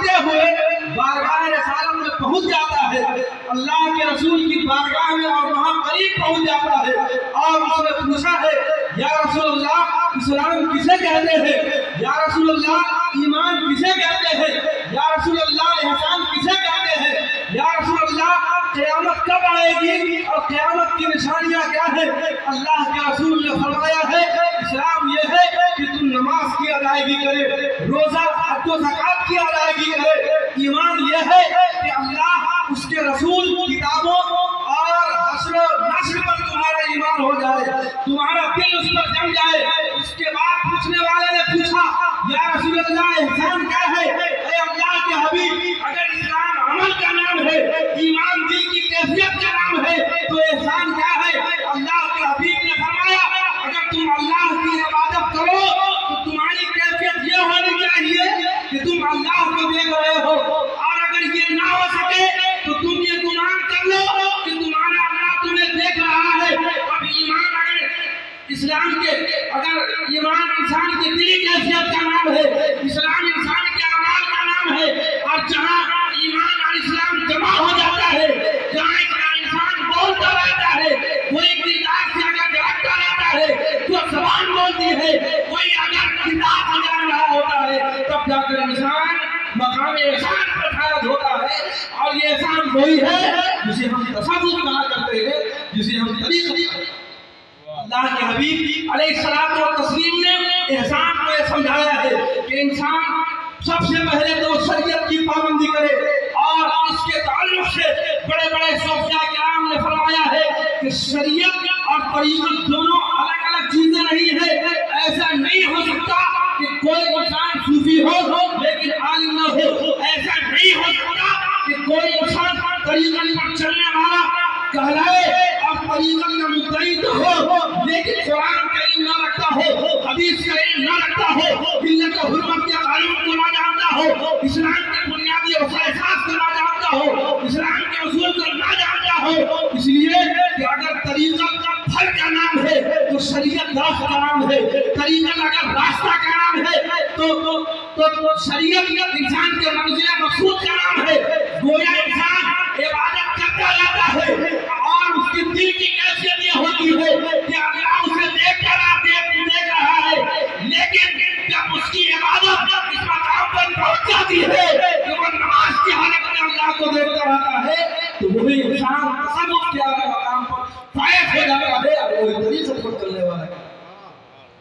آتے ہوئے بارگاہ رسالت میں پہنچ جاتا ہے، اللہ کے رسول کی بارگاہ میں اور وہاں قریب پہنچ جاتا ہے اور اس نے پوچھا ہے یا رسول اللہ اسلام کسے کہتے ہیں، یا رسول اللہ ایمان کسے کہتے ہیں، یا رسول اللہ احسان کسے کہتے ہیں، یا رسول اللہ قیامت کب آئے گی اور قیامت کی نشانیاں کیا ہیں؟ اللہ کے رسول نے فرمایا ہے اسلام یہ ہے کہ تم نماز کی ادائیگی کرے، روزہ حج و زکوٰۃ کی ادائیگی کرے، ایمان یہ ہے کہ اللہ اس کے رسول کتابوں اور حشر و نشر پر تمہارا ایمان ہو جائے، تمہارا دل اس پر جم جائے۔ اس کے بعد پوچھنے والے نے پوچھا یا رسول اللہ احسان کیا ہے؟ اے اللہ کے حبیب اگر اسلام عمل کا نام ہے، ایمان دل کی کیفیت کا نام ہے تو احسان کیا ہے؟ اللہ کے حبیب نے فرمایا اگر تم اللہ کی عبادت کرو تو تمہاری کیفیت یہ ہونی چاہیے کہ تم اللہ کو دیکھ رہے ہو، اور اگر یہ نہ ہو سکے تو تم یہ گمان کر لو کہ تمہارا اللہ تمہیں دیکھ رہا ہے۔ اب ایمان اگر اسلام کے ایمان انسان کی دلی کیفیت کا نام ہے، اسلام انسان کے اعمال کا نام ہے، اور جہاں ایمان اور اسلام جمع ہو جاتا ہے، جہاں انسان بولتا رہتا ہے، کوئی کردار سے اگر جھڑکتا رہتا ہے، جو زبان بولتی ہے، کوئی اگر کتاب سجا رہا ہوتا ہے، تب جا کر انسان مقام احسان پر فائز ہوتا ہے، اور یہ احسان وہی ہے جسے ہم تصوف کہا کرتے ہیں، جسے ہم طریقہ۔ اللہ کے حبیب علیہ الصلوۃ والتسلیم نے احسان کو یہ سمجھایا ہے کہ انسان سب سے پہلے تو شریعت کی پابندی کرے، اور اس کے تعلق سے بڑے بڑے صوفیاء کرام نے فرمایا ہے کہ شریعت اور طریقت دونوں الگ الگ چیزیں نہیں ہیں۔ ایسا نہیں ہو سکتا کہ کوئی انسان صوفی ہو لیکن عالم نہ ہو، ایسا نہیں ہو سکتا کہ کوئی انسان طریقت پر چلنے والا کہلائے اور طریقت کا مدعی تو ہو لیکن قرآن کا علم نہ رکھتا ہو، حدیث کا علم نہ رکھتا ہو، ملت و حرمت کے قانون کو نہ جانتا ہو، اسلام کے بنیادی اصول اساس کو نہ جانتا ہو، اسلام کے اصول کو نہ جانتا ہو۔ اس لیے کہ اگر طریقت پھل کا نام ہے تو شریعت درخت کا نام ہے، طریقت اگر راستہ کا نام ہے تو شریعت انسان کے منزل مقصود کا نام ہے۔ گویا انسان عبادت کرتا جاتا ہے اور اس کے دل کی